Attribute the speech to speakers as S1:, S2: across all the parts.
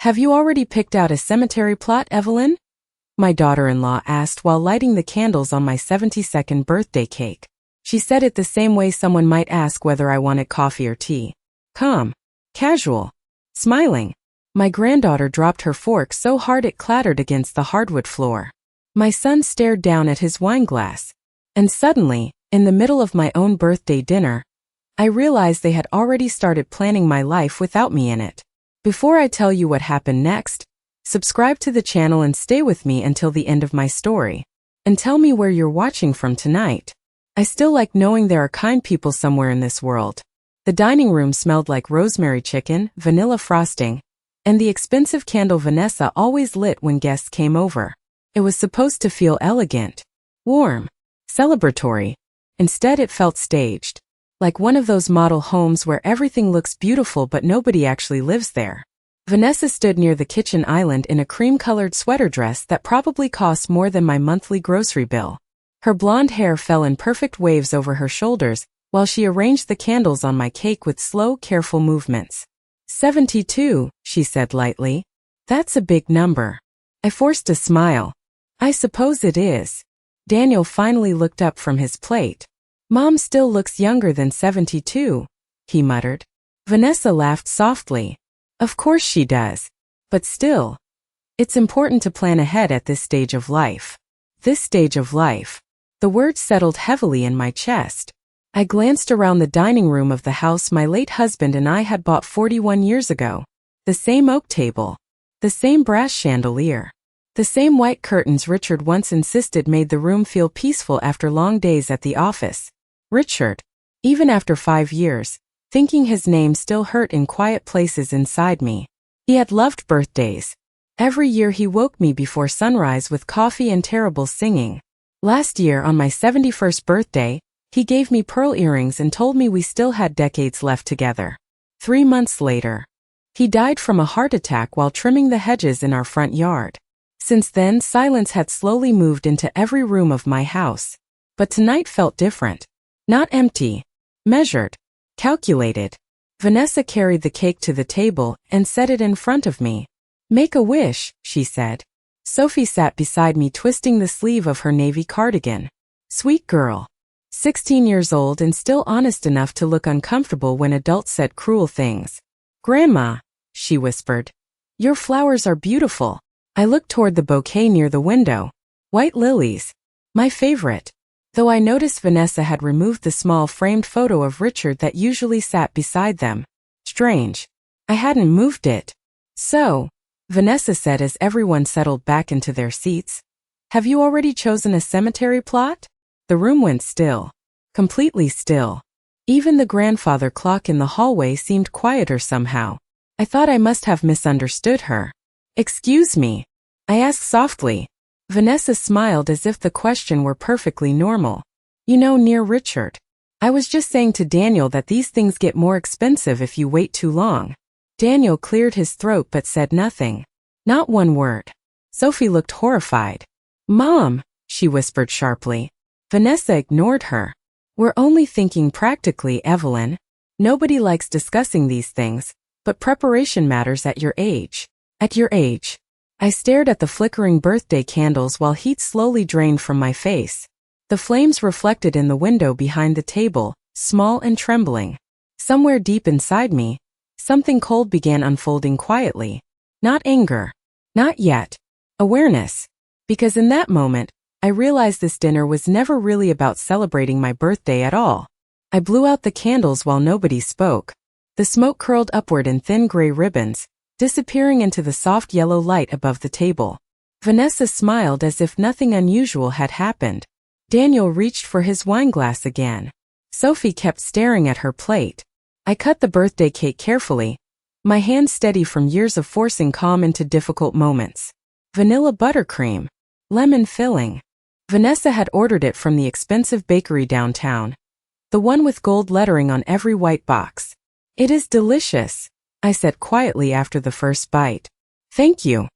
S1: Have you already picked out a cemetery plot, Evelyn? My daughter-in-law asked while lighting the candles on my 72nd birthday cake. She said it the same way someone might ask whether I wanted coffee or tea. Calm. Casual. Smiling. My granddaughter dropped her fork so hard it clattered against the hardwood floor. My son stared down at his wine glass. And suddenly, in the middle of my own birthday dinner, I realized they had already started planning my life without me in it. Before I tell you what happened next, subscribe to the channel and stay with me until the end of my story. And tell me where you're watching from tonight. I still like knowing there are kind people somewhere in this world. The dining room smelled like rosemary chicken, vanilla frosting, and the expensive candle Vanessa always lit when guests came over. It was supposed to feel elegant, warm, celebratory. Instead, it felt staged. Like one of those model homes where everything looks beautiful but nobody actually lives there. Vanessa stood near the kitchen island in a cream-colored sweater dress that probably cost more than my monthly grocery bill. Her blonde hair fell in perfect waves over her shoulders while she arranged the candles on my cake with slow, careful movements. 72, she said lightly. That's a big number. I forced a smile. I suppose it is. Daniel finally looked up from his plate. Mom still looks younger than 72, he muttered. Vanessa laughed softly. Of course she does. But still, it's important to plan ahead at this stage of life. This stage of life. The words settled heavily in my chest. I glanced around the dining room of the house my late husband and I had bought 41 years ago. The same oak table. The same brass chandelier. The same white curtains Richard once insisted made the room feel peaceful after long days at the office. Richard. Even after 5 years, thinking his name still hurt in quiet places inside me. He had loved birthdays. Every year he woke me before sunrise with coffee and terrible singing. Last year on my 71st birthday, he gave me pearl earrings and told me we still had decades left together. 3 months later, he died from a heart attack while trimming the hedges in our front yard. Since then, silence had slowly moved into every room of my house. But tonight felt different. Not empty. Measured. Calculated. Vanessa carried the cake to the table and set it in front of me. Make a wish, she said. Sophie sat beside me twisting the sleeve of her navy cardigan. Sweet girl. 16 years old and still honest enough to look uncomfortable when adults said cruel things. Grandma, she whispered. Your flowers are beautiful. I looked toward the bouquet near the window. White lilies. My favorite. Though I noticed Vanessa had removed the small framed photo of Richard that usually sat beside them. Strange. I hadn't moved it. So, Vanessa said as everyone settled back into their seats, have you already chosen a cemetery plot? The room went still. Completely still. Even the grandfather clock in the hallway seemed quieter somehow. I thought I must have misunderstood her. Excuse me, I asked softly. Vanessa smiled as if the question were perfectly normal. You know, near Richard. I was just saying to Daniel that these things get more expensive if you wait too long. Daniel cleared his throat but said nothing. Not one word. Sophie looked horrified. Mom, she whispered sharply. Vanessa ignored her. We're only thinking practically, Evelyn. Nobody likes discussing these things, but preparation matters at your age. At your age. I stared at the flickering birthday candles while heat slowly drained from my face. The flames reflected in the window behind the table, small and trembling. Somewhere deep inside me, something cold began unfolding quietly. Not anger. Not yet. Awareness. Because in that moment, I realized this dinner was never really about celebrating my birthday at all. I blew out the candles while nobody spoke. The smoke curled upward in thin gray ribbons, disappearing into the soft yellow light above the table. Vanessa smiled as if nothing unusual had happened. Daniel reached for his wine glass again. Sophie kept staring at her plate. I cut the birthday cake carefully, my hand steady from years of forcing calm into difficult moments. Vanilla buttercream. Lemon filling. Vanessa had ordered it from the expensive bakery downtown. The one with gold lettering on every white box. It is delicious, I said quietly after the first bite. Thank you.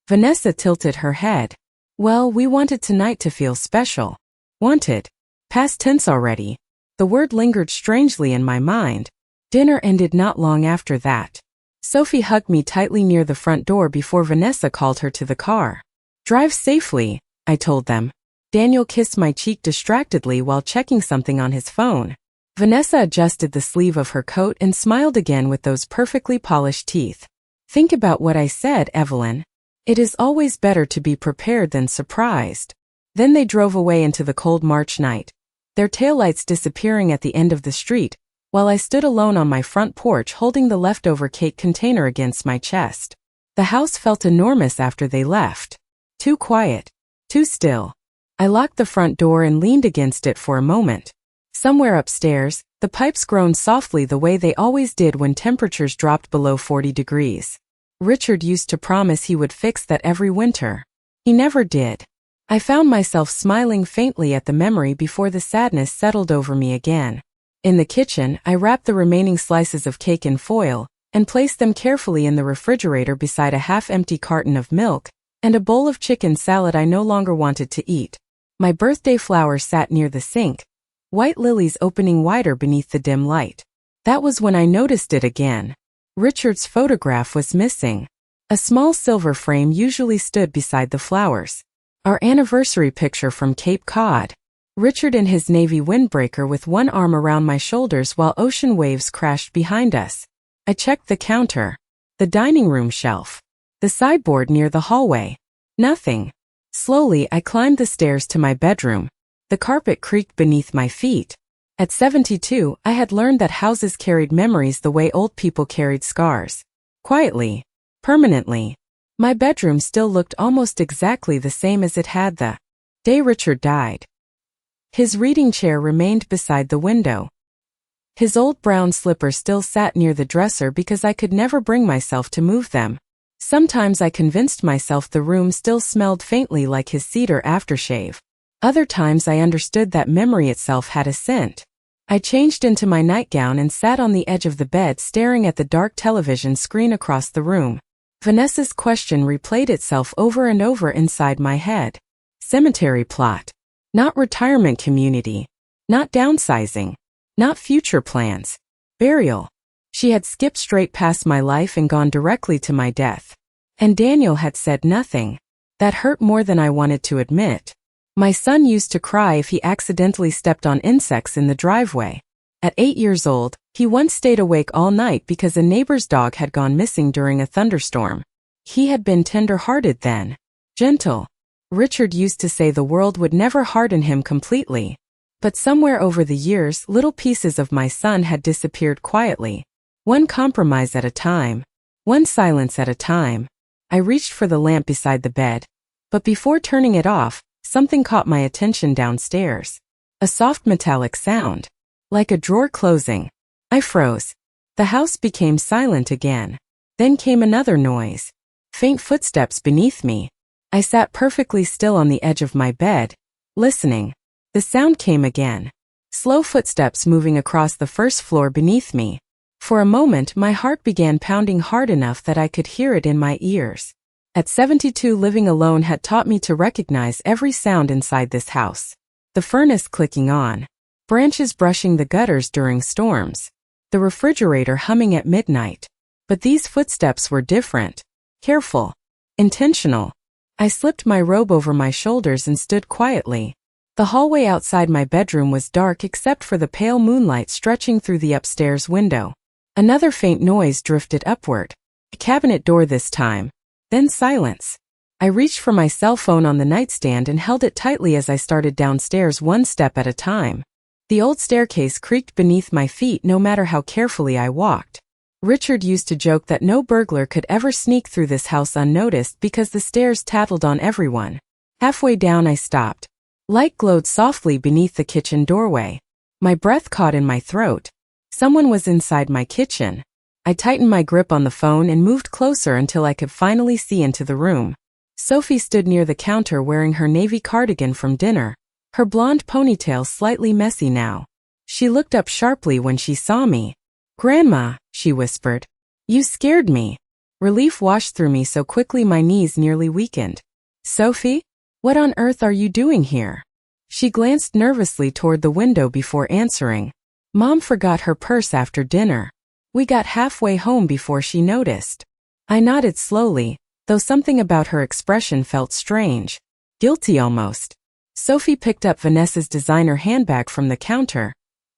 S1: Vanessa tilted her head. Well, we wanted tonight to feel special. Wanted. Past tense already. The word lingered strangely in my mind. Dinner ended not long after that. Sophie hugged me tightly near the front door before Vanessa called her to the car. "Drive safely," I told them. Daniel kissed my cheek distractedly while checking something on his phone. Vanessa adjusted the sleeve of her coat and smiled again with those perfectly polished teeth. "Think about what I said, Evelyn. It is always better to be prepared than surprised." Then they drove away into the cold March night, their taillights disappearing at the end of the street, while I stood alone on my front porch holding the leftover cake container against my chest. The house felt enormous after they left. Too quiet. Too still. I locked the front door and leaned against it for a moment. Somewhere upstairs, the pipes groaned softly the way they always did when temperatures dropped below 40 degrees. Richard used to promise he would fix that every winter. He never did. I found myself smiling faintly at the memory before the sadness settled over me again. In the kitchen, I wrapped the remaining slices of cake in foil and placed them carefully in the refrigerator beside a half-empty carton of milk and a bowl of chicken salad I no longer wanted to eat. My birthday flower sat near the sink, white lilies opening wider beneath the dim light. That was when I noticed it again. Richard's photograph was missing. A small silver frame usually stood beside the flowers. Our anniversary picture from Cape Cod. Richard in his navy windbreaker with one arm around my shoulders while ocean waves crashed behind us. I checked the counter, the dining room shelf, the sideboard near the hallway. Nothing. Slowly, I climbed the stairs to my bedroom. The carpet creaked beneath my feet. At 72, I had learned that houses carried memories the way old people carried scars. Quietly. Permanently. My bedroom still looked almost exactly the same as it had the day Richard died. His reading chair remained beside the window. His old brown slippers still sat near the dresser because I could never bring myself to move them. Sometimes I convinced myself the room still smelled faintly like his cedar aftershave. Other times I understood that memory itself had a scent. I changed into my nightgown and sat on the edge of the bed staring at the dark television screen across the room. Vanessa's question replayed itself over and over inside my head. Cemetery plot. Not retirement community. Not downsizing. Not future plans. Burial. She had skipped straight past my life and gone directly to my death. And Daniel had said nothing. That hurt more than I wanted to admit. My son used to cry if he accidentally stepped on insects in the driveway. At 8 years old, he once stayed awake all night because a neighbor's dog had gone missing during a thunderstorm. He had been tender-hearted then. Gentle. Richard used to say the world would never harden him completely. But somewhere over the years, little pieces of my son had disappeared quietly. One compromise at a time. One silence at a time. I reached for the lamp beside the bed. But before turning it off, something caught my attention downstairs. A soft metallic sound. Like a drawer closing. I froze. The house became silent again. Then came another noise. Faint footsteps beneath me. I sat perfectly still on the edge of my bed, listening. The sound came again. Slow footsteps moving across the first floor beneath me. For a moment my heart began pounding hard enough that I could hear it in my ears. At 72, living alone had taught me to recognize every sound inside this house. The furnace clicking on. Branches brushing the gutters during storms. The refrigerator humming at midnight. But these footsteps were different. Careful. Intentional. I slipped my robe over my shoulders and stood quietly. The hallway outside my bedroom was dark except for the pale moonlight stretching through the upstairs window. Another faint noise drifted upward. A cabinet door this time. Then silence. I reached for my cell phone on the nightstand and held it tightly as I started downstairs one step at a time. The old staircase creaked beneath my feet no matter how carefully I walked. Richard used to joke that no burglar could ever sneak through this house unnoticed because the stairs tattled on everyone. Halfway down I stopped. Light glowed softly beneath the kitchen doorway. My breath caught in my throat. Someone was inside my kitchen. I tightened my grip on the phone and moved closer until I could finally see into the room. Sophie stood near the counter wearing her navy cardigan from dinner, her blonde ponytail slightly messy now. She looked up sharply when she saw me. "Grandma," she whispered. "You scared me." Relief washed through me so quickly my knees nearly weakened. "Sophie? What on earth are you doing here?" She glanced nervously toward the window before answering. "Mom forgot her purse after dinner." We got halfway home before she noticed. I nodded slowly, though something about her expression felt strange. Guilty almost. Sophie picked up Vanessa's designer handbag from the counter,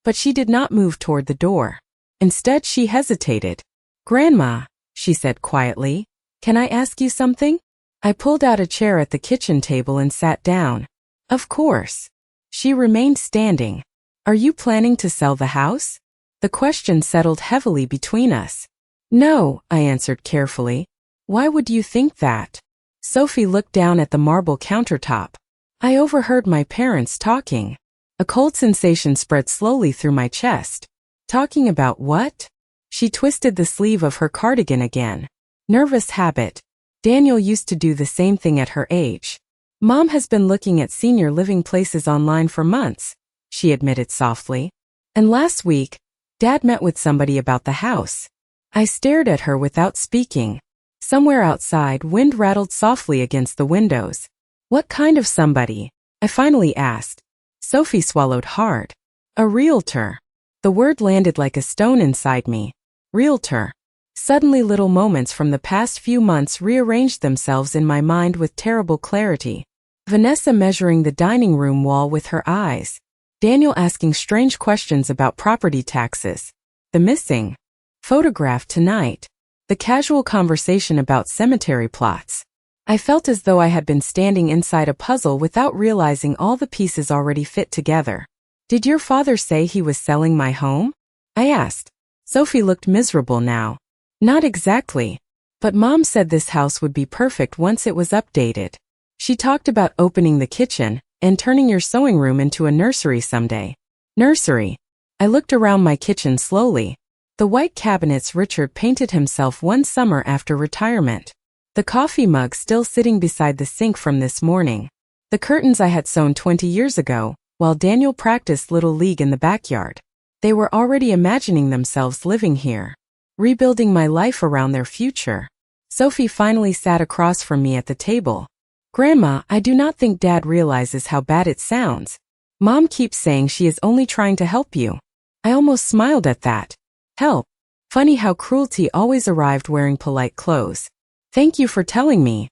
S1: but she did not move toward the door. Instead, she hesitated. "Grandma," she said quietly, "can I ask you something?" I pulled out a chair at the kitchen table and sat down. "Of course." She remained standing. "Are you planning to sell the house?" The question settled heavily between us. "No," I answered carefully. "Why would you think that?" Sophie looked down at the marble countertop. I overheard my parents talking. A cold sensation spread slowly through my chest. Talking about what? She twisted the sleeve of her cardigan again. Nervous habit. Daniel used to do the same thing at her age. Mom has been looking at senior living places online for months, she admitted softly. And last week, Dad met with somebody about the house. I stared at her without speaking. Somewhere outside, wind rattled softly against the windows. "What kind of somebody?" I finally asked. Sophie swallowed hard. "A realtor." The word landed like a stone inside me. Realtor. Suddenly little moments from the past few months rearranged themselves in my mind with terrible clarity. Vanessa measuring the dining room wall with her eyes. Daniel asking strange questions about property taxes. The missing photograph tonight. The casual conversation about cemetery plots. I felt as though I had been standing inside a puzzle without realizing all the pieces already fit together. "Did your father say he was selling my home?" I asked. Sophie looked miserable now. "Not exactly. But Mom said this house would be perfect once it was updated. She talked about opening the kitchen and turning your sewing room into a nursery someday." Nursery. I looked around my kitchen slowly. The white cabinets Richard painted himself one summer after retirement. The coffee mug still sitting beside the sink from this morning. The curtains I had sewn 20 years ago, while Daniel practiced Little League in the backyard. They were already imagining themselves living here, rebuilding my life around their future. Sophie finally sat across from me at the table. "Grandma, I do not think Dad realizes how bad it sounds. Mom keeps saying she is only trying to help you." I almost smiled at that. Help. Funny how cruelty always arrived wearing polite clothes. "Thank you for telling me,"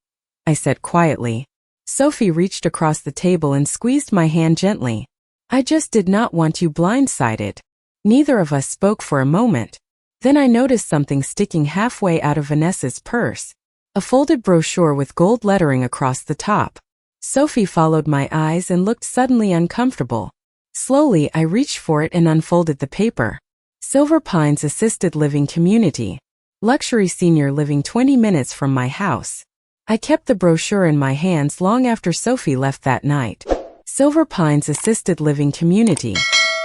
S1: I said quietly. Sophie reached across the table and squeezed my hand gently. "I just did not want you blindsided." Neither of us spoke for a moment. Then I noticed something sticking halfway out of Vanessa's purse. A folded brochure with gold lettering across the top. Sophie followed my eyes and looked suddenly uncomfortable. Slowly, I reached for it and unfolded the paper. Silver Pines Assisted Living Community. Luxury senior living 20 minutes from my house. I kept the brochure in my hands long after Sophie left that night. Silver Pines Assisted Living Community.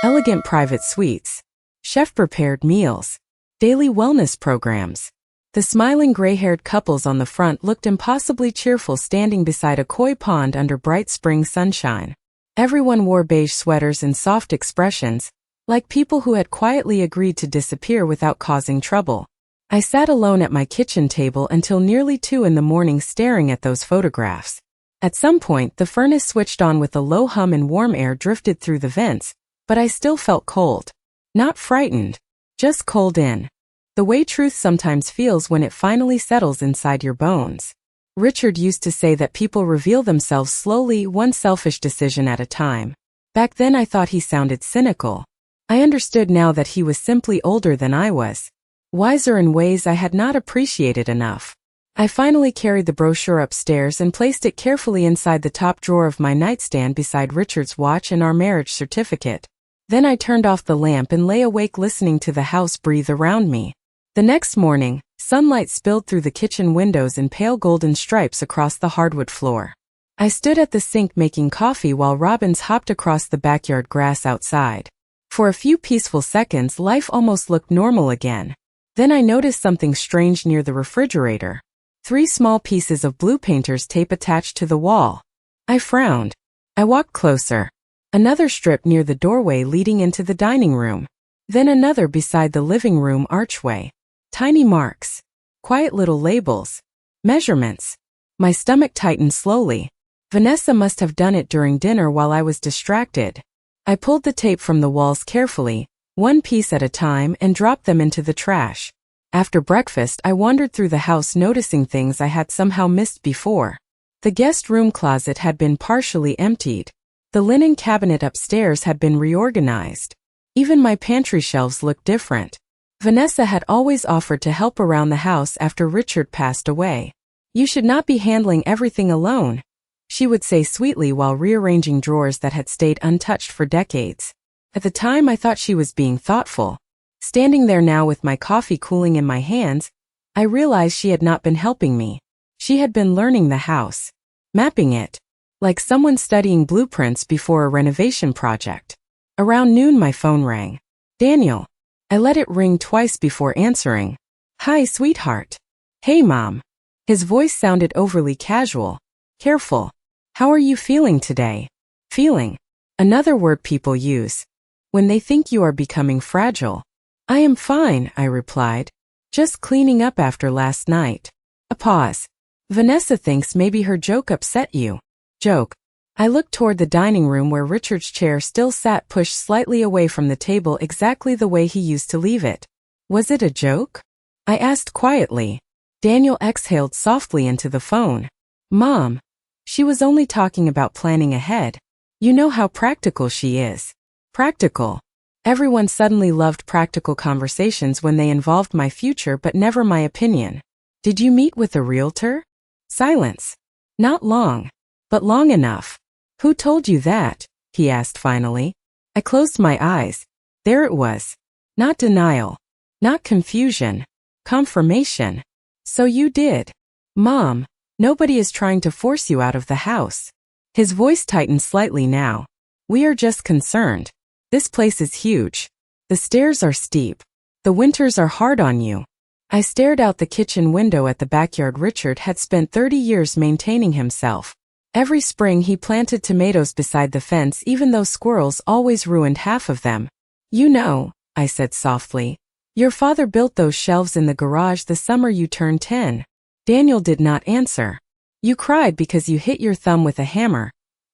S1: Elegant private suites. Chef-prepared meals. Daily wellness programs. The smiling gray-haired couples on the front looked impossibly cheerful standing beside a koi pond under bright spring sunshine. Everyone wore beige sweaters and soft expressions, like people who had quietly agreed to disappear without causing trouble. I sat alone at my kitchen table until nearly 2 in the morning staring at those photographs. At some point, the furnace switched on with a low hum and warm air drifted through the vents, but I still felt cold. Not frightened, just cold in. The way truth sometimes feels when it finally settles inside your bones. Richard used to say that people reveal themselves slowly, one selfish decision at a time. Back then I thought he sounded cynical. I understood now that he was simply older than I was. Wiser in ways I had not appreciated enough. I finally carried the brochure upstairs and placed it carefully inside the top drawer of my nightstand beside Richard's watch and our marriage certificate. Then I turned off the lamp and lay awake listening to the house breathe around me. The next morning, sunlight spilled through the kitchen windows in pale golden stripes across the hardwood floor. I stood at the sink making coffee while robins hopped across the backyard grass outside. For a few peaceful seconds, life almost looked normal again. Then I noticed something strange near the refrigerator. 3 small pieces of blue painter's tape attached to the wall. I frowned. I walked closer. Another strip near the doorway leading into the dining room. Then another beside the living room archway. Tiny marks. Quiet little labels. Measurements. My stomach tightened slowly. Vanessa must have done it during dinner while I was distracted. I pulled the tape from the walls carefully, one piece at a time, and dropped them into the trash. After breakfast, I wandered through the house noticing things I had somehow missed before. The guest room closet had been partially emptied. The linen cabinet upstairs had been reorganized. Even my pantry shelves looked different. Vanessa had always offered to help around the house after Richard passed away. "You should not be handling everything alone," she would say sweetly while rearranging drawers that had stayed untouched for decades. At the time, I thought she was being thoughtful. Standing there now with my coffee cooling in my hands, I realized she had not been helping me. She had been learning the house, mapping it, like someone studying blueprints before a renovation project. Around noon, my phone rang. "Daniel." I let it ring twice before answering. "Hi, sweetheart." "Hey, Mom." His voice sounded overly casual. Careful. "How are you feeling today?" Feeling. Another word people use when they think you are becoming fragile. "I am fine," I replied. "Just cleaning up after last night." A pause. "Vanessa thinks maybe her joke upset you." Joke. I looked toward the dining room where Richard's chair still sat pushed slightly away from the table exactly the way he used to leave it. "Was it a joke?" I asked quietly. Daniel exhaled softly into the phone. "Mom, she was only talking about planning ahead. You know how practical she is." Practical. Everyone suddenly loved practical conversations when they involved my future but never my opinion. "Did you meet with a realtor?" Silence. "Not long, but long enough." "Who told you that?" he asked finally. I closed my eyes. There it was. Not denial. Not confusion. Confirmation. "So you did." "Mom, nobody is trying to force you out of the house." His voice tightened slightly now. "We are just concerned. This place is huge. The stairs are steep. The winters are hard on you." I stared out the kitchen window at the backyard. Richard had spent 30 years maintaining himself. Every spring he planted tomatoes beside the fence even though squirrels always ruined half of them. "You know," I said softly, "your father built those shelves in the garage the summer you turned 10. Daniel did not answer. "You cried because you hit your thumb with a hammer,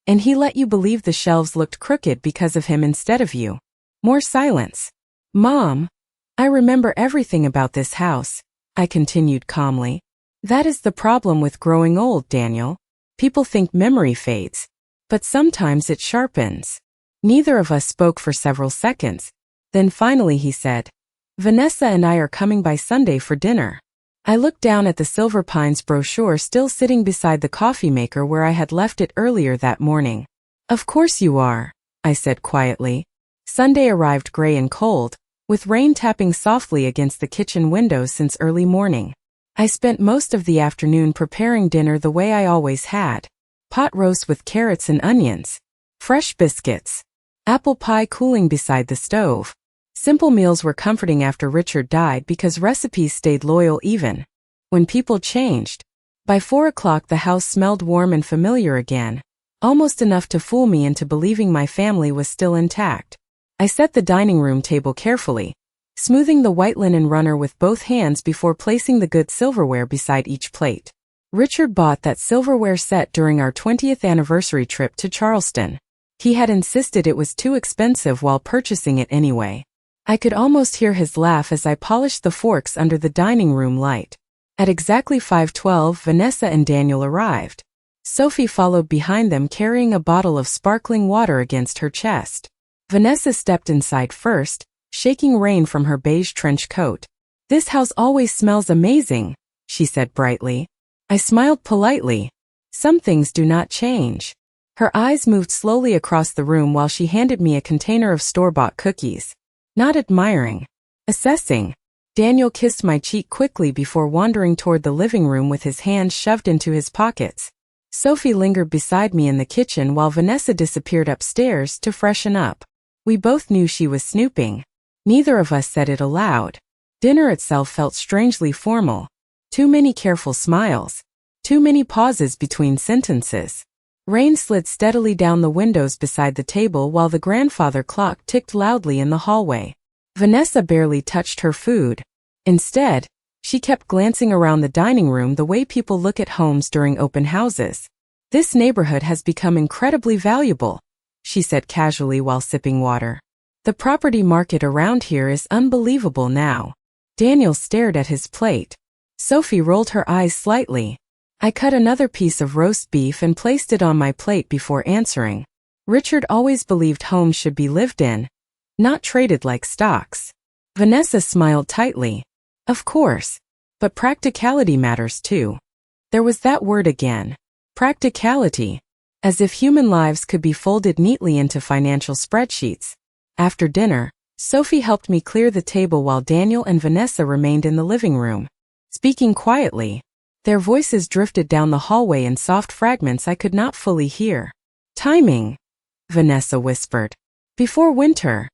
S1: and he let you believe the shelves looked crooked because of him instead of you." More silence. "Mom, I remember everything about this house," I continued calmly. "That is the problem with growing old, Daniel. People think memory fades, but sometimes it sharpens." Neither of us spoke for several seconds. Then finally he said, "Vanessa and I are coming by Sunday for dinner." I looked down at the Silver Pines brochure still sitting beside the coffee maker where I had left it earlier that morning. "Of course you are," I said quietly. Sunday arrived gray and cold, with rain tapping softly against the kitchen windows since early morning. I spent most of the afternoon preparing dinner the way I always had. Pot roast with carrots and onions. Fresh biscuits. Apple pie cooling beside the stove. Simple meals were comforting after Richard died because recipes stayed loyal even when people changed. By 4 o'clock the house smelled warm and familiar again, almost enough to fool me into believing my family was still intact. I set the dining room table carefully, smoothing the white linen runner with both hands before placing the good silverware beside each plate. Richard bought that silverware set during our 20th anniversary trip to Charleston. He had insisted it was too expensive while purchasing it anyway. I could almost hear his laugh as I polished the forks under the dining room light. At exactly 5:12, Vanessa and Daniel arrived. Sophie followed behind them carrying a bottle of sparkling water against her chest. Vanessa stepped inside first, shaking rain from her beige trench coat. "This house always smells amazing," she said brightly. I smiled politely. Some things do not change. Her eyes moved slowly across the room while she handed me a container of store-bought cookies. Not admiring. Assessing. Daniel kissed my cheek quickly before wandering toward the living room with his hands shoved into his pockets. Sophie lingered beside me in the kitchen while Vanessa disappeared upstairs to freshen up. We both knew she was snooping. Neither of us said it aloud. Dinner itself felt strangely formal. Too many careful smiles. Too many pauses between sentences. Rain slid steadily down the windows beside the table while the grandfather clock ticked loudly in the hallway. Vanessa barely touched her food. Instead, she kept glancing around the dining room the way people look at homes during open houses. "This neighborhood has become incredibly valuable," she said casually while sipping water. The property market around here is unbelievable now. Daniel stared at his plate. Sophie rolled her eyes slightly. I cut another piece of roast beef and placed it on my plate before answering. Richard always believed homes should be lived in, not traded like stocks. Vanessa smiled tightly. Of course. But practicality matters too. There was that word again. Practicality. As if human lives could be folded neatly into financial spreadsheets. After dinner, Sophie helped me clear the table while Daniel and Vanessa remained in the living room. Speaking quietly, their voices drifted down the hallway in soft fragments I could not fully hear. Timing, Vanessa whispered. Before winter.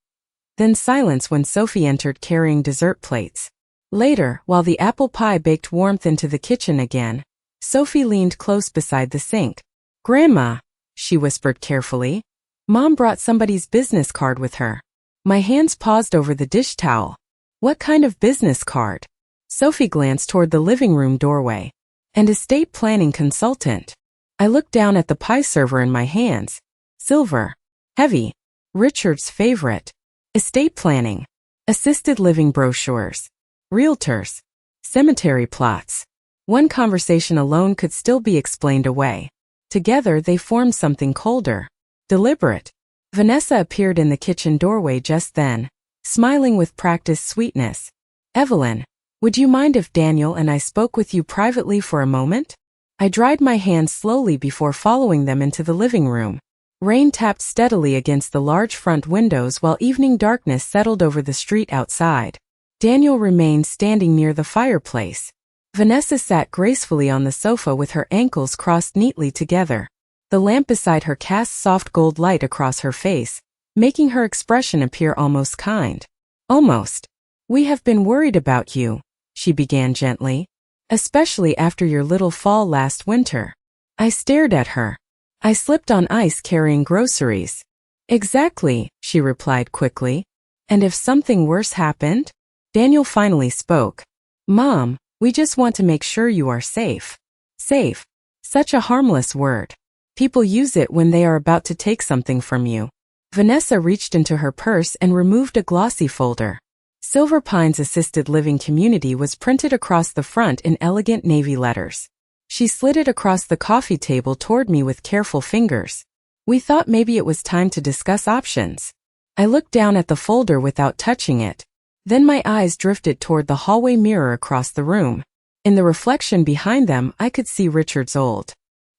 S1: Then silence when Sophie entered carrying dessert plates. Later, while the apple pie baked warmth into the kitchen again, Sophie leaned close beside the sink. Grandma, she whispered carefully. Mom brought somebody's business card with her. My hands paused over the dish towel. What kind of business card? Sophie glanced toward the living room doorway. An estate planning consultant. I looked down at the pie server in my hands. Silver. Heavy. Richard's favorite. Estate planning. Assisted living brochures. Realtors. Cemetery plots. One conversation alone could still be explained away. Together they formed something colder. Deliberate. Vanessa appeared in the kitchen doorway just then, smiling with practiced sweetness. Evelyn, would you mind if Daniel and I spoke with you privately for a moment? I dried my hands slowly before following them into the living room. Rain tapped steadily against the large front windows while evening darkness settled over the street outside. Daniel remained standing near the fireplace. Vanessa sat gracefully on the sofa with her ankles crossed neatly together. The lamp beside her cast soft gold light across her face, making her expression appear almost kind. Almost. We have been worried about you, she began gently. Especially after your little fall last winter. I stared at her. I slipped on ice carrying groceries. Exactly, she replied quickly. And if something worse happened? Daniel finally spoke. Mom, we just want to make sure you are safe. Safe. Such a harmless word. People use it when they are about to take something from you. Vanessa reached into her purse and removed a glossy folder. Silver Pine's assisted living community was printed across the front in elegant navy letters. She slid it across the coffee table toward me with careful fingers. We thought maybe it was time to discuss options. I looked down at the folder without touching it. Then my eyes drifted toward the hallway mirror across the room. In the reflection behind them, I could see Richard's old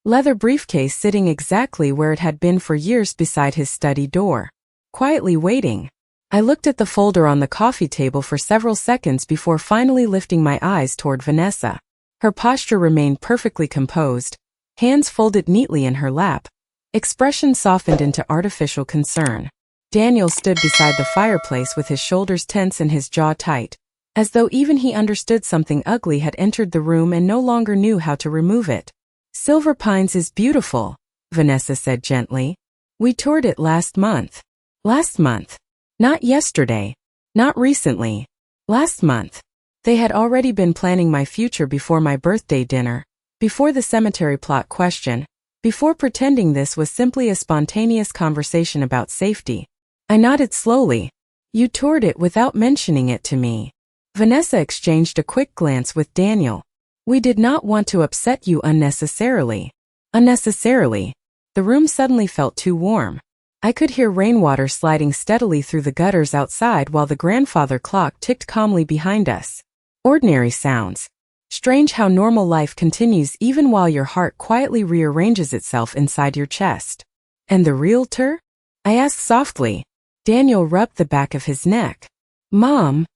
S1: leather briefcase sitting exactly where it had been for years beside his study door. Quietly waiting. I looked at the folder on the coffee table for several seconds before finally lifting my eyes toward Vanessa. Her posture remained perfectly composed, hands folded neatly in her lap, expression softened into artificial concern. Daniel stood beside the fireplace with his shoulders tense and his jaw tight, as though even he understood something ugly had entered the room and no longer knew how to remove it. Silver Pines is beautiful, Vanessa said gently. We toured it last month. Last month. Not yesterday. Not recently. Last month. They had already been planning my future before my birthday dinner, before the cemetery plot question, before pretending this was simply a spontaneous conversation about safety. I nodded slowly. You toured it without mentioning it to me. Vanessa exchanged a quick glance with Daniel. We did not want to upset you unnecessarily. Unnecessarily. The room suddenly felt too warm. I could hear rainwater sliding steadily through the gutters outside while the grandfather clock ticked calmly behind us. Ordinary sounds. Strange how normal life continues even while your heart quietly rearranges itself inside your chest. And the realtor? I asked softly. Daniel rubbed the back of his neck. Mom?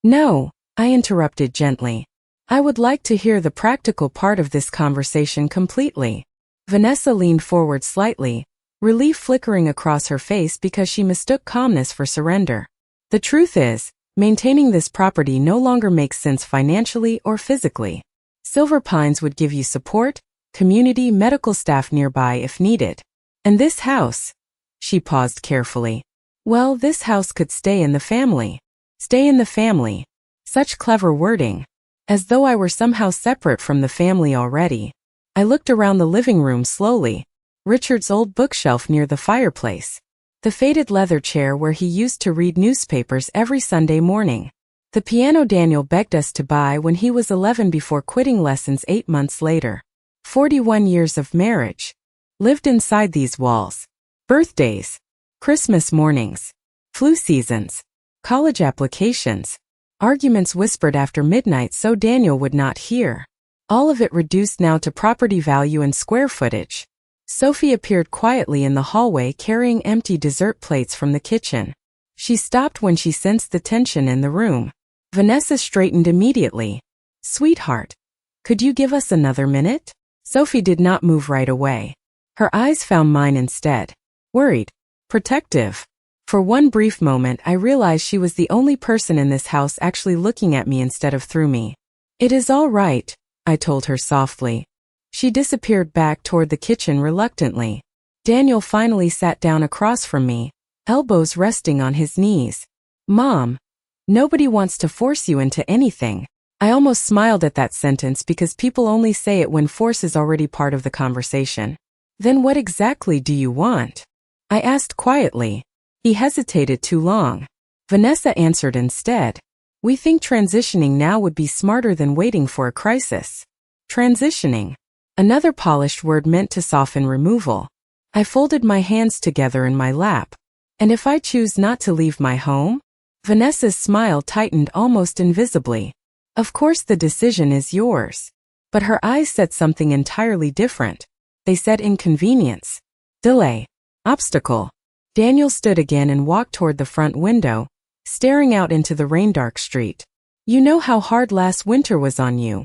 S1: No, I interrupted gently. I would like to hear the practical part of this conversation completely. Vanessa leaned forward slightly, relief flickering across her face because she mistook calmness for surrender. The truth is, maintaining this property no longer makes sense financially or physically. Silver Pines would give you support, community, medical staff nearby if needed. And this house? She paused carefully. Well, this house could stay in the family. Stay in the family. Such clever wording. As though I were somehow separate from the family already. I looked around the living room slowly. Richard's old bookshelf near the fireplace. The faded leather chair where he used to read newspapers every Sunday morning. The piano Daniel begged us to buy when he was 11 before quitting lessons 8 months later. 41 years of marriage. Lived inside these walls. Birthdays. Christmas mornings. Flu seasons. College applications. Arguments whispered after midnight so Daniel would not hear. All of it reduced now to property value and square footage. Sophie appeared quietly in the hallway carrying empty dessert plates from the kitchen. She stopped when she sensed the tension in the room. Vanessa straightened immediately. "Sweetheart, could you give us another minute?" Sophie did not move right away. Her eyes found mine instead. Worried. Protective. For one brief moment I realized she was the only person in this house actually looking at me instead of through me. "It is all right," I told her softly. She disappeared back toward the kitchen reluctantly. Daniel finally sat down across from me, elbows resting on his knees. "Mom, nobody wants to force you into anything." I almost smiled at that sentence because people only say it when force is already part of the conversation. "Then what exactly do you want?" I asked quietly. He hesitated too long. Vanessa answered instead. "We think transitioning now would be smarter than waiting for a crisis." Transitioning. Another polished word meant to soften removal. I folded my hands together in my lap. "And if I choose not to leave my home?" Vanessa's smile tightened almost invisibly. "Of course the decision is yours." But her eyes said something entirely different. They said inconvenience. Delay. Obstacle. Daniel stood again and walked toward the front window, staring out into the rain-dark street. "You know how hard last winter was on you,"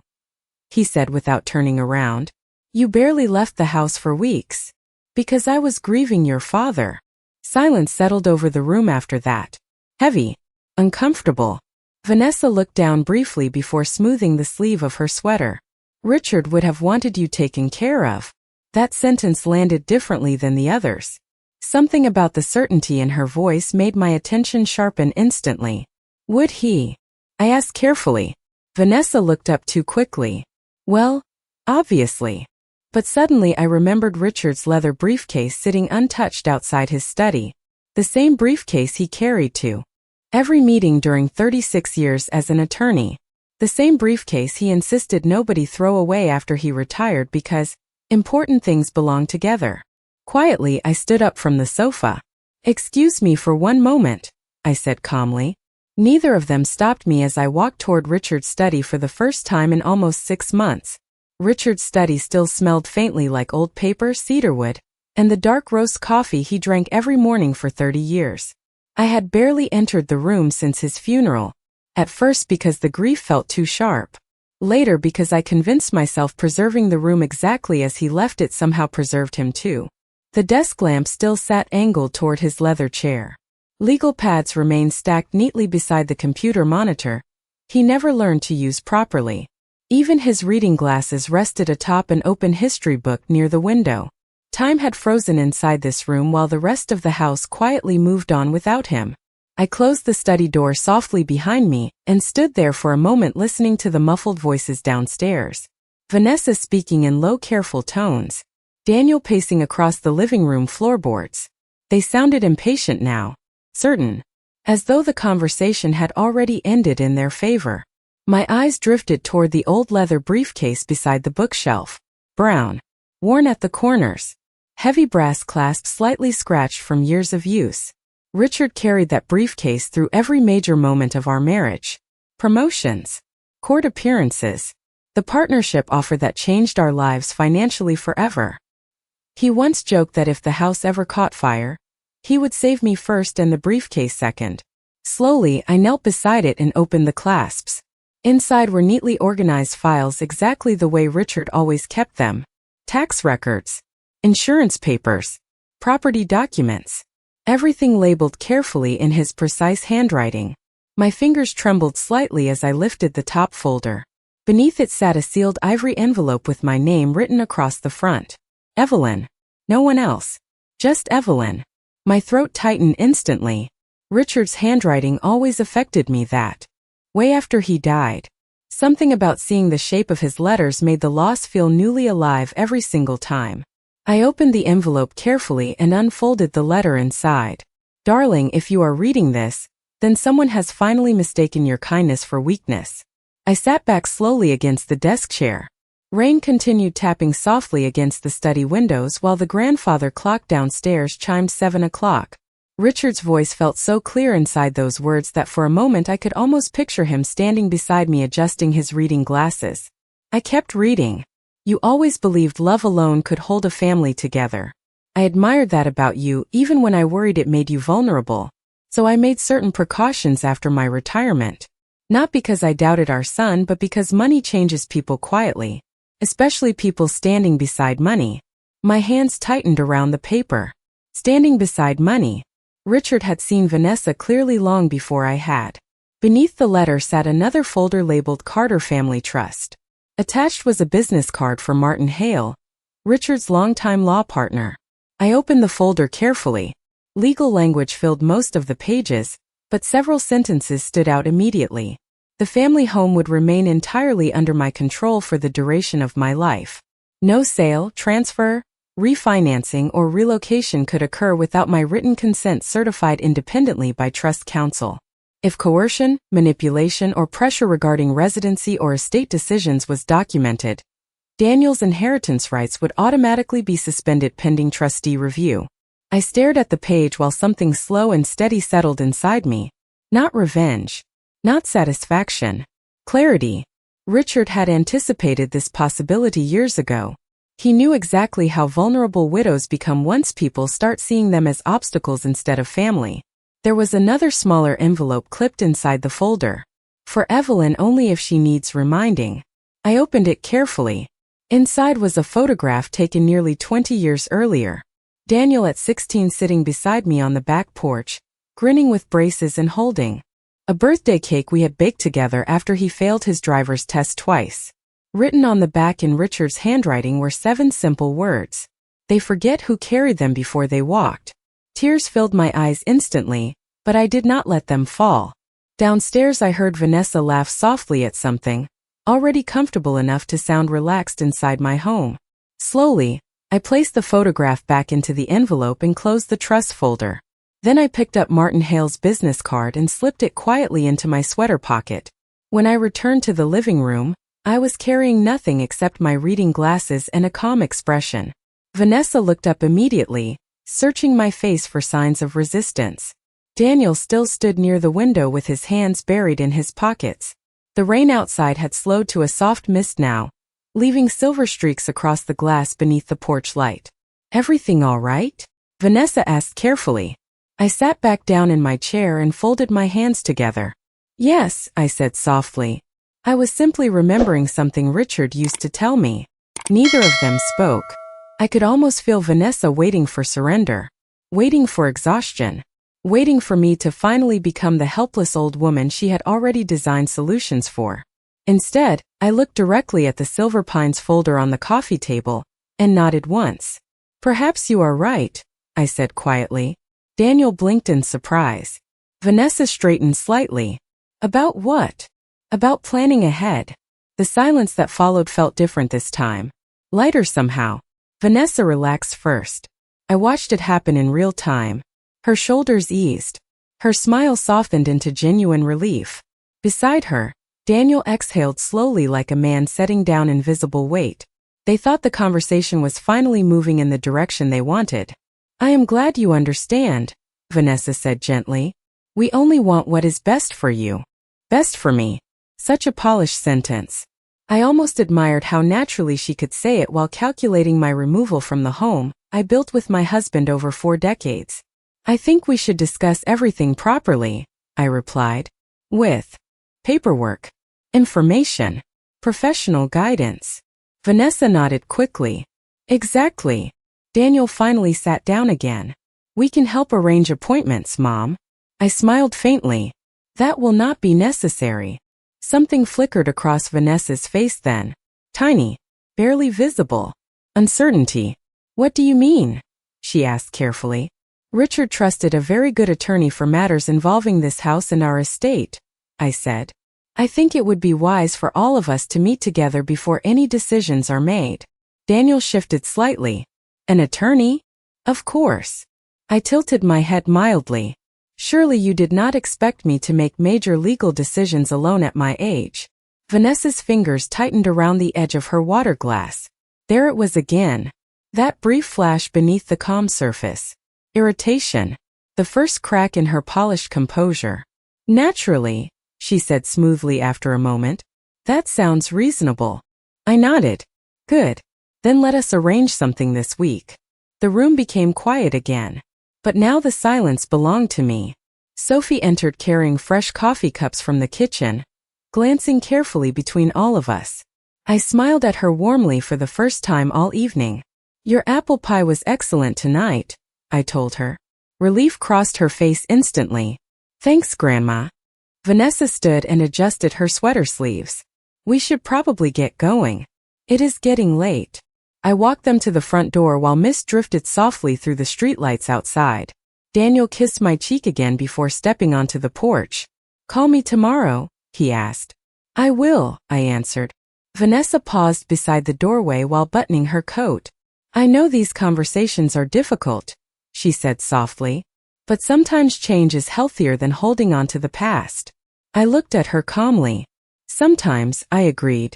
S1: he said without turning around. "You barely left the house for weeks. Because I was grieving your father." Silence settled over the room after that. Heavy. Uncomfortable. Vanessa looked down briefly before smoothing the sleeve of her sweater. "Richard would have wanted you taken care of." That sentence landed differently than the others. Something about the certainty in her voice made my attention sharpen instantly. "Would he?" I asked carefully. Vanessa looked up too quickly. "Well, obviously." But suddenly I remembered Richard's leather briefcase sitting untouched outside his study. The same briefcase he carried to every meeting during 36 years as an attorney. The same briefcase he insisted nobody throw away after he retired because important things belong together. Quietly, I stood up from the sofa. "Excuse me for one moment," I said calmly. Neither of them stopped me as I walked toward Richard's study for the first time in almost 6 months. Richard's study still smelled faintly like old paper, cedarwood, and the dark roast coffee he drank every morning for 30 years. I had barely entered the room since his funeral, at first because the grief felt too sharp. Later because I convinced myself preserving the room exactly as he left it somehow preserved him too. The desk lamp still sat angled toward his leather chair. Legal pads remained stacked neatly beside the computer monitor he never learned to use properly. Even his reading glasses rested atop an open history book near the window. Time had frozen inside this room while the rest of the house quietly moved on without him. I closed the study door softly behind me and stood there for a moment listening to the muffled voices downstairs. Vanessa speaking in low, careful tones. Daniel pacing across the living room floorboards. They sounded impatient now, certain, as though the conversation had already ended in their favor. My eyes drifted toward the old leather briefcase beside the bookshelf. Brown. Worn at the corners. Heavy brass clasp slightly scratched from years of use. Richard carried that briefcase through every major moment of our marriage. Promotions. Court appearances. The partnership offer that changed our lives financially forever. He once joked that if the house ever caught fire, he would save me first and the briefcase second. Slowly, I knelt beside it and opened the clasps. Inside were neatly organized files exactly the way Richard always kept them. Tax records, insurance papers, property documents. Everything labeled carefully in his precise handwriting. My fingers trembled slightly as I lifted the top folder. Beneath it sat a sealed ivory envelope with my name written across the front. Evelyn. No one else. Just Evelyn. My throat tightened instantly. Richard's handwriting always affected me that way after he died. Something about seeing the shape of his letters made the loss feel newly alive every single time. I opened the envelope carefully and unfolded the letter inside. Darling, if you are reading this, then someone has finally mistaken your kindness for weakness. I sat back slowly against the desk chair. Rain continued tapping softly against the study windows while the grandfather clock downstairs chimed 7 o'clock. Richard's voice felt so clear inside those words that for a moment I could almost picture him standing beside me adjusting his reading glasses. I kept reading. You always believed love alone could hold a family together. I admired that about you even when I worried it made you vulnerable. So I made certain precautions after my retirement. Not because I doubted our son, but because money changes people quietly. Especially people standing beside money. My hands tightened around the paper. Standing beside money. Richard had seen Vanessa clearly long before I had. Beneath the letter sat another folder labeled Carter Family Trust. Attached was a business card for Martin Hale, Richard's longtime law partner. I opened the folder carefully. Legal language filled most of the pages, but several sentences stood out immediately. The family home would remain entirely under my control for the duration of my life. No sale, transfer, refinancing, or relocation could occur without my written consent certified independently by trust counsel. If coercion, manipulation, or pressure regarding residency or estate decisions was documented, Daniel's inheritance rights would automatically be suspended pending trustee review. I stared at the page while something slow and steady settled inside me. Not revenge. Not satisfaction. Clarity. Richard had anticipated this possibility years ago. He knew exactly how vulnerable widows become once people start seeing them as obstacles instead of family. There was another smaller envelope clipped inside the folder. For Evelyn only if she needs reminding. I opened it carefully. Inside was a photograph taken nearly 20 years earlier. Daniel at 16 sitting beside me on the back porch, grinning with braces and holding a birthday cake we had baked together after he failed his driver's test twice. Written on the back in Richard's handwriting were 7 simple words. They forget who carried them before they walked. Tears filled my eyes instantly, but I did not let them fall. Downstairs I heard Vanessa laugh softly at something, already comfortable enough to sound relaxed inside my home. Slowly, I placed the photograph back into the envelope and closed the trust folder. Then I picked up Martin Hale's business card and slipped it quietly into my sweater pocket. When I returned to the living room, I was carrying nothing except my reading glasses and a calm expression. Vanessa looked up immediately, searching my face for signs of resistance. Daniel still stood near the window with his hands buried in his pockets. The rain outside had slowed to a soft mist now, leaving silver streaks across the glass beneath the porch light. "Everything all right?" Vanessa asked carefully. I sat back down in my chair and folded my hands together. "Yes," I said softly. I was simply remembering something Richard used to tell me. Neither of them spoke. I could almost feel Vanessa waiting for surrender, waiting for exhaustion, waiting for me to finally become the helpless old woman she had already designed solutions for. Instead, I looked directly at the Silver Pines folder on the coffee table and nodded once. "Perhaps you are right," I said quietly. Daniel blinked in surprise. Vanessa straightened slightly. "About what?" "About planning ahead." The silence that followed felt different this time. Lighter somehow. Vanessa relaxed first. I watched it happen in real time. Her shoulders eased. Her smile softened into genuine relief. Beside her, Daniel exhaled slowly like a man setting down invisible weight. They thought the conversation was finally moving in the direction they wanted. "I am glad you understand," Vanessa said gently. "We only want what is best for you." Best for me. Such a polished sentence. I almost admired how naturally she could say it while calculating my removal from the home I built with my husband over 4 decades. "I think we should discuss everything properly," I replied. "With paperwork, information, professional guidance." Vanessa nodded quickly. "Exactly." Daniel finally sat down again. "We can help arrange appointments, Mom." I smiled faintly. "That will not be necessary." Something flickered across Vanessa's face then. Tiny, barely visible. Uncertainty. "What do you mean?" she asked carefully. "Richard trusted a very good attorney for matters involving this house and our estate," I said. "I think it would be wise for all of us to meet together before any decisions are made." Daniel shifted slightly. "An attorney?" "Of course." I tilted my head mildly. Surely you did not expect me to make major legal decisions alone at my age. Vanessa's fingers tightened around the edge of her water glass. There it was again. That brief flash beneath the calm surface. Irritation. The first crack in her polished composure. Naturally, she said smoothly after a moment. That sounds reasonable. I nodded. Good. Then let us arrange something this week. The room became quiet again. But now the silence belonged to me. Sophie entered carrying fresh coffee cups from the kitchen, glancing carefully between all of us. I smiled at her warmly for the first time all evening. Your apple pie was excellent tonight, I told her. Relief crossed her face instantly. Thanks, Grandma. Vanessa stood and adjusted her sweater sleeves. We should probably get going. It is getting late. I walked them to the front door while mist drifted softly through the streetlights outside. Daniel kissed my cheek again before stepping onto the porch. Call me tomorrow, he asked. I will, I answered. Vanessa paused beside the doorway while buttoning her coat. I know these conversations are difficult, she said softly, but sometimes change is healthier than holding on to the past. I looked at her calmly. Sometimes, I agreed.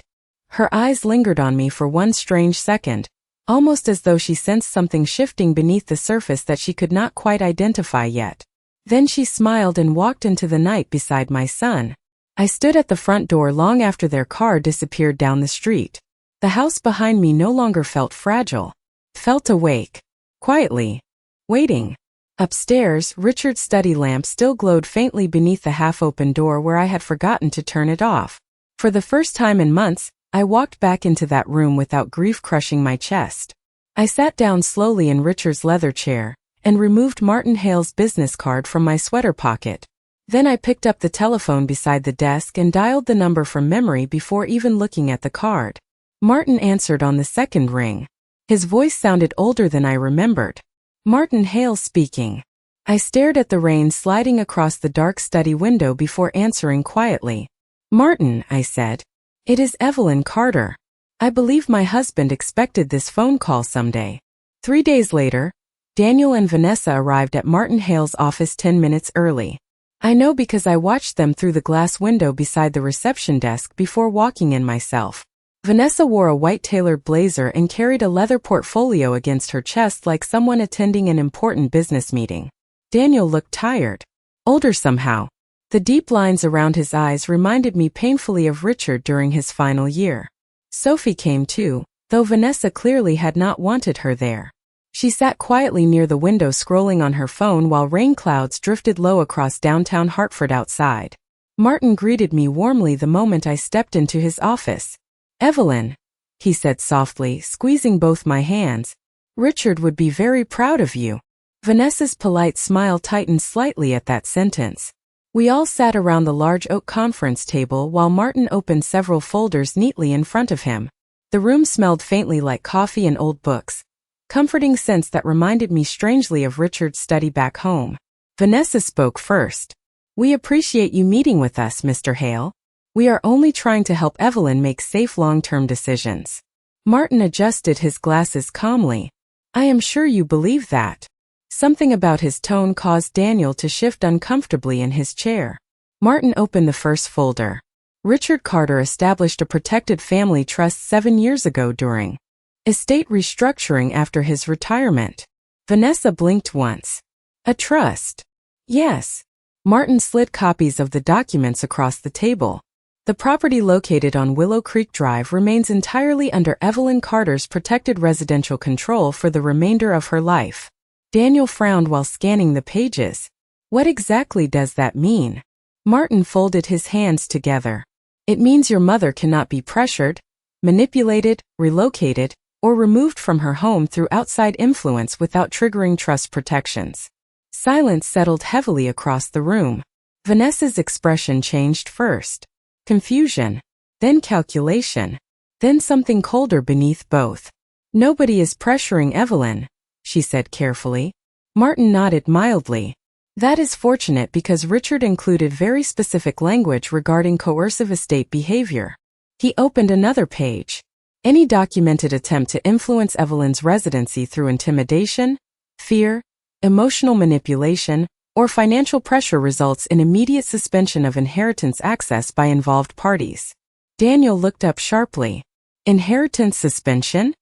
S1: Her eyes lingered on me for one strange second, almost as though she sensed something shifting beneath the surface that she could not quite identify yet. Then she smiled and walked into the night beside my son. I stood at the front door long after their car disappeared down the street. The house behind me no longer felt fragile. Felt awake. Quietly. Waiting. Upstairs, Richard's study lamp still glowed faintly beneath the half-open door where I had forgotten to turn it off. For the first time in months, I walked back into that room without grief crushing my chest. I sat down slowly in Richard's leather chair and removed Martin Hale's business card from my sweater pocket. Then I picked up the telephone beside the desk and dialed the number from memory before even looking at the card. Martin answered on the second ring. His voice sounded older than I remembered. Martin Hale speaking. I stared at the rain sliding across the dark study window before answering quietly. Martin, I said. It is Evelyn Carter. I believe my husband expected this phone call someday. 3 days later, Daniel and Vanessa arrived at Martin Hale's office 10 minutes early. I know because I watched them through the glass window beside the reception desk before walking in myself. Vanessa wore a white tailored blazer and carried a leather portfolio against her chest like someone attending an important business meeting. Daniel looked tired. Older somehow. The deep lines around his eyes reminded me painfully of Richard during his final year. Sophie came too, though Vanessa clearly had not wanted her there. She sat quietly near the window scrolling on her phone while rain clouds drifted low across downtown Hartford outside. Martin greeted me warmly the moment I stepped into his office. Evelyn, he said softly, squeezing both my hands. Richard would be very proud of you. Vanessa's polite smile tightened slightly at that sentence. We all sat around the large oak conference table while Martin opened several folders neatly in front of him. The room smelled faintly like coffee and old books, comforting scents that reminded me strangely of Richard's study back home. Vanessa spoke first. We appreciate you meeting with us, Mr. Hale. We are only trying to help Evelyn make safe long-term decisions. Martin adjusted his glasses calmly. I am sure you believe that. Something about his tone caused Daniel to shift uncomfortably in his chair. Martin opened the first folder. Richard Carter established a protected family trust 7 years ago during estate restructuring after his retirement. Vanessa blinked once. A trust? Yes. Martin slid copies of the documents across the table. The property located on Willow Creek Drive remains entirely under Evelyn Carter's protected residential control for the remainder of her life. Daniel frowned while scanning the pages. What exactly does that mean? Martin folded his hands together. It means your mother cannot be pressured, manipulated, relocated, or removed from her home through outside influence without triggering trust protections. Silence settled heavily across the room. Vanessa's expression changed first. Confusion, then calculation, then something colder beneath both. Nobody is pressuring Evelyn, she said carefully. Martin nodded mildly. That is fortunate because Richard included very specific language regarding coercive estate behavior. He opened another page. Any documented attempt to influence Evelyn's residency through intimidation, fear, emotional manipulation, or financial pressure results in immediate suspension of inheritance access by involved parties. Daniel looked up sharply. Inheritance suspension?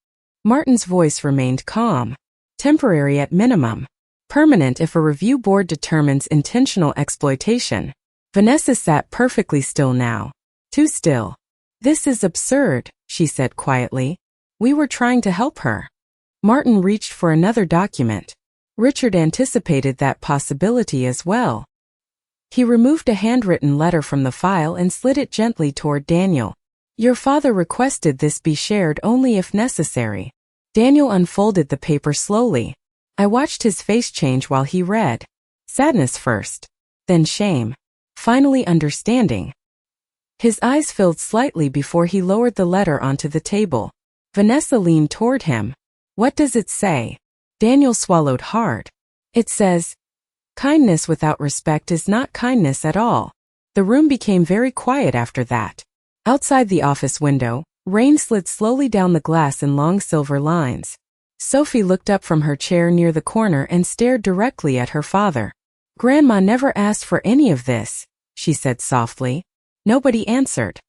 S1: Martin's voice remained calm. Temporary at minimum. Permanent if a review board determines intentional exploitation. Vanessa sat perfectly still now. Too still. This is absurd, she said quietly. We were trying to help her. Martin reached for another document. Richard anticipated that possibility as well. He removed a handwritten letter from the file and slid it gently toward Daniel. Your father requested this be shared only if necessary. Daniel unfolded the paper slowly. I watched his face change while he read. Sadness first. Then shame. Finally understanding. His eyes filled slightly before he lowered the letter onto the table. Vanessa leaned toward him. What does it say? Daniel swallowed hard. It says, kindness without respect is not kindness at all. The room became very quiet after that. Outside the office window, rain slid slowly down the glass in long silver lines. Sophie looked up from her chair near the corner and stared directly at her father. Grandma never asked for any of this, she said softly. Nobody answered.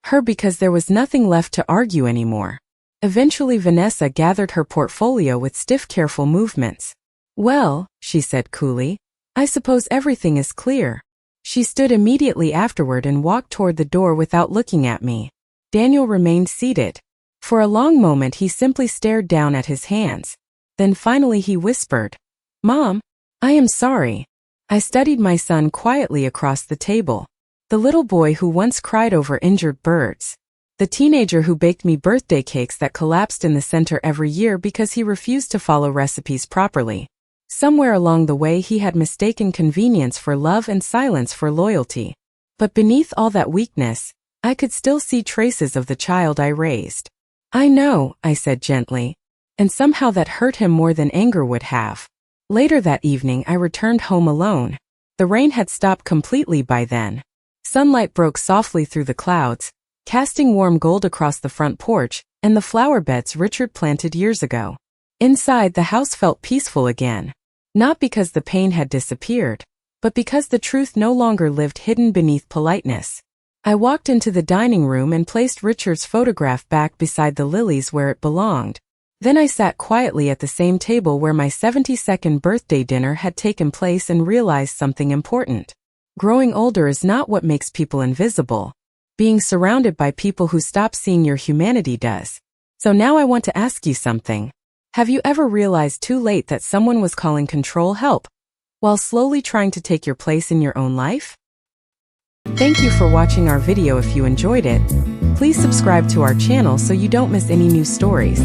S1: Her because there was nothing left to argue anymore. Eventually Vanessa gathered her portfolio with stiff, careful movements. Well, she said coolly, I suppose everything is clear. She stood immediately afterward and walked toward the door without looking at me. Daniel remained seated. For a long moment he simply stared down at his hands. Then finally he whispered, Mom, I am sorry. I studied my son quietly across the table. The little boy who once cried over injured birds. The teenager who baked me birthday cakes that collapsed in the center every year because he refused to follow recipes properly. Somewhere along the way he had mistaken convenience for love and silence for loyalty. But beneath all that weakness, I could still see traces of the child I raised. I know, I said gently, and somehow that hurt him more than anger would have. Later that evening I returned home alone. The rain had stopped completely by then. Sunlight broke softly through the clouds, casting warm gold across the front porch and the flower beds Richard planted years ago. Inside, the house felt peaceful again. Not because the pain had disappeared, but because the truth no longer lived hidden beneath politeness. I walked into the dining room and placed Richard's photograph back beside the lilies where it belonged. Then I sat quietly at the same table where my 72nd birthday dinner had taken place and realized something important. Growing older is not what makes people invisible. Being surrounded by people who stop seeing your humanity does. So now I want to ask you something. Have you ever realized too late that someone was calling control help, while slowly trying to take your place in your own life? Thank you for watching our video. If you enjoyed it, please subscribe to our channel so you don't miss any new stories.